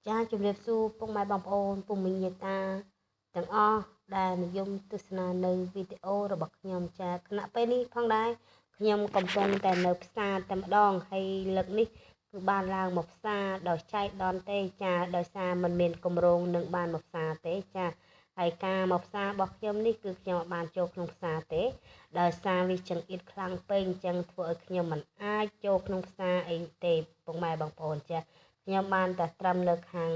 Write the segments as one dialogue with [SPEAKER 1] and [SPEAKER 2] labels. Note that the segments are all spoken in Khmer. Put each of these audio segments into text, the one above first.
[SPEAKER 1] ចាជំរាបសួរពុកម៉ែបងប្អូនពុំមីងយាយតាទាំងអស់ដែលនិយមទស្សនានៅវីដេអូរបស់ខ្ញុំចាគណៈពេលនេះផងដែរខ្ញុំកំពុងតែនៅផ្សារតែម្ដងហើយលើកនេះគឺបានឡើងមកផ្សារដោយចៃដន្យទេចាដោយសារมันមានគម្រោងនឹងបានមកផ្សារទេចាហើយការមកផ្សាររបស់ខ្ញុំនេះគឺខ្ញុំបានចូលក្នុងផ្សារទេដោយសារវាចង្អៀតខ្លាំងពេកអញ្ចឹងធ្វើឲ្យខ្ញុំមិនអាចចូលក្នុងផ្សារអីទេពុកម៉ែបងប្អូនចាខ្ញុំបានតែត្រឹមលើខាង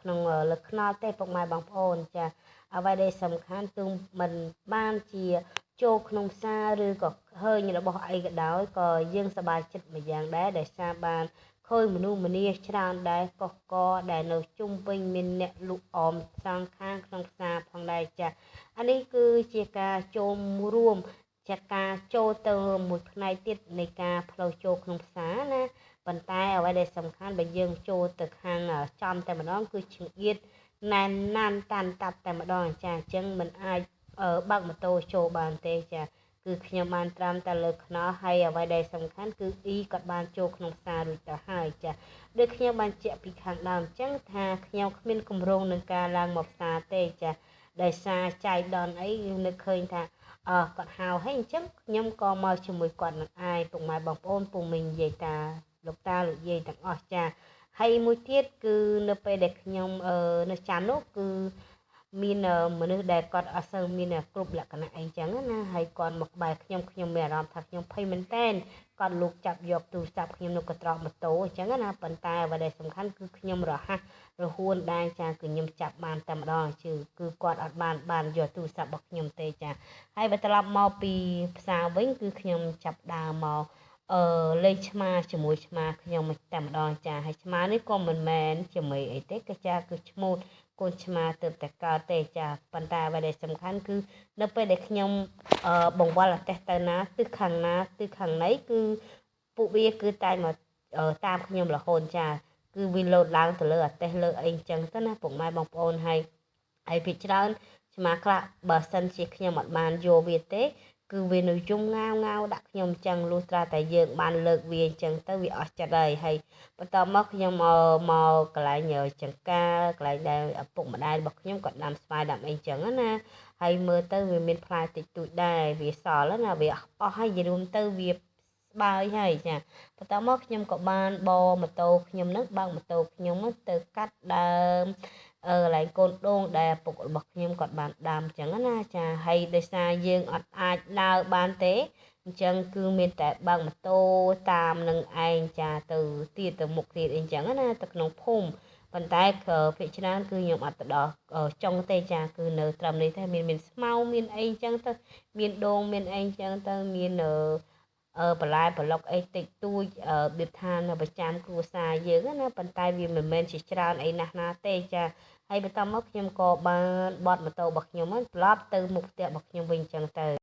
[SPEAKER 1] ក្នុងលើខ្នល់ទេពុកម៉ែបងប្អូនចាអ្វីដែលសំខាន់គឺមិនបានជាចូលក្នុងផ្សារឬក៏ឃើញរបស់អីក៏ដោយក៏យើងសប្បាយចិត្តមួយយ៉ាងដែរដោយសារបានឃើញមនុស្សម្នាច្រើនដែរកុះកដែលនៅជុំវិញមានអ្នកលក់អមសងខាងក្នុងផ្សារផងដែរចាអានេះគឺជាការចូលរួមចាការចូលទៅមួយផ្នែកទៀតនៃការផ្លូវចូលក្នុងផ្សារណាប៉ុន្តែអ្វីដែលសំខាន់បើយើងចូលទៅខាងចំតែម្ដងគឺចង្អៀតណែនណាន់តាន់តាប់តែម្ដងចាអញ្ចឹងមិនអាចបើកម៉ូតូចូលបានទេចាគឺខ្ញុំបានត្រាំតែលើខ្នល់ហើយអ្វីដែលសំខាន់គឺអ៊ីគាត់បានចូលក្នុងផ្សាររួចទៅហើយចាដូចខ្ញុំបានជែកពីខាងដើមអញ្ចឹងថាខ្ញុំគ្មានគម្រោងនឹងការឡើងមកផ្សារទេចាដោយសារចៃដន្យអីនឹកឃើញថាគាត់ហៅហើយអញ្ចឹងខ្ញុំក៏មកជាមួយគាត់នឹងឯងពុកម៉ែបងប្អូនពុំមីងនិយាយតាលោកតាលោកយាយទាំងអស់ចាហើយមួយទៀតគឺនៅពេលដែលខ្ញុំនៅចាំនោះគឺមានមនុស្សដែលគាត់អត់សូវមានគ្រប់លក្ខណៈអីចឹងណាហើយគាត់មកក្បែរខ្ញុំមានអារម្មណ៍ថាខ្ញុំភ័យមែនតើគាត់លូកចាប់យកទូរស័ព្ទខ្ញុំនៅកត្រកម៉ូតូអញ្ចឹងណាប៉ុន្តែអ្វីដែលសំខាន់គឺខ្ញុំរហ័សរហួនដែរចាគឺខ្ញុំចាប់បានតែម្ដងគឺគាត់អត់បានយកទូរស័ព្ទរបស់ខ្ញុំទេចាហើយបើត្រឡប់មកពីផ្សារវិញគឺខ្ញុំចាប់ដើមមកលេងឆ្មាជាមួយឆ្មាខ្ញុំតែម្ដងចាហើយឆ្មានេះក៏មិនមែនជាមេអីទេគឺចាគឺឈ្មោះកូនឆ្មាទៅតែកើតទេចាប៉ុន្តែអ្វីដែលសំខាន់គឺនៅពេលដែលខ្ញុំបង្វិលអាទេសទៅណាទិសខាងណាទិសខាងណីគឺពួកវាគឺតែមកតាមខ្ញុំរហូតចាគឺវាលោតឡើងទៅលើអាទេសលើអីអញ្ចឹងទៅណាពុកម៉ែបងប្អូនហើយភាគច្រើនឆ្មាខ្លះបើសិនជាខ្ញុំអត់បានយកវាទេគឺវានៅយំងាវដាក់ខ្ញុំអញ្ចឹងលុះត្រាតែយើងបានលើកវាអញ្ចឹងទៅវាអស់ចិត្តហើយបន្ទាប់មកខ្ញុំមកកន្លែងចង្ការកន្លែងដែលឪពុកម្ដាយរបស់ខ្ញុំគាត់ដាំស្វាយដាំអីអញ្ចឹងណាហើយមើលទៅវាមានផ្លែតិចតួចដែរវាសល់ណាវាអស់ហើយនិយាយរួមទៅវាស្បើយហើយចាបន្ទាប់មកខ្ញុំក៏បានបកម៉ូតូខ្ញុំនឹងបើកម៉ូតូខ្ញុំទៅកាត់ដើមកន្លែងកូនដូងដែលឪពុករបស់ខ្ញុំគាត់បានដាំអញ្ចឹងណាចាហើយដោយសារយើងអត់អាចដើរបានទេអញ្ចឹងគឺមានតែបើកម៉ូតូតាមនឹងឯងចាទៅទៀតទៅមុខទៀតអីចឹងណាទៅក្នុងភូមិប៉ុន្តែភាគច្រើនគឺខ្ញុំអត់ទៅដល់ចុងទេចាគឺនៅត្រឹមនេះទេមានស្មៅមានអីចឹងទៅមានដូងមានអីចឹងទៅមានបន្លែប្លុកអីតិចតួចរបៀបថានៅប្រចាំគ្រួសារយើងណាប៉ុន្តែវាមិនមែនជាច្រើនអីណាស់ណាទេចាហើយបន្តមកខ្ញុំក៏បានបត់ម៉ូតូរបស់ខ្ញុំត្រឡប់ទៅមុខផ្ទះរបស់ខ្ញុំវិញចឹងទៅ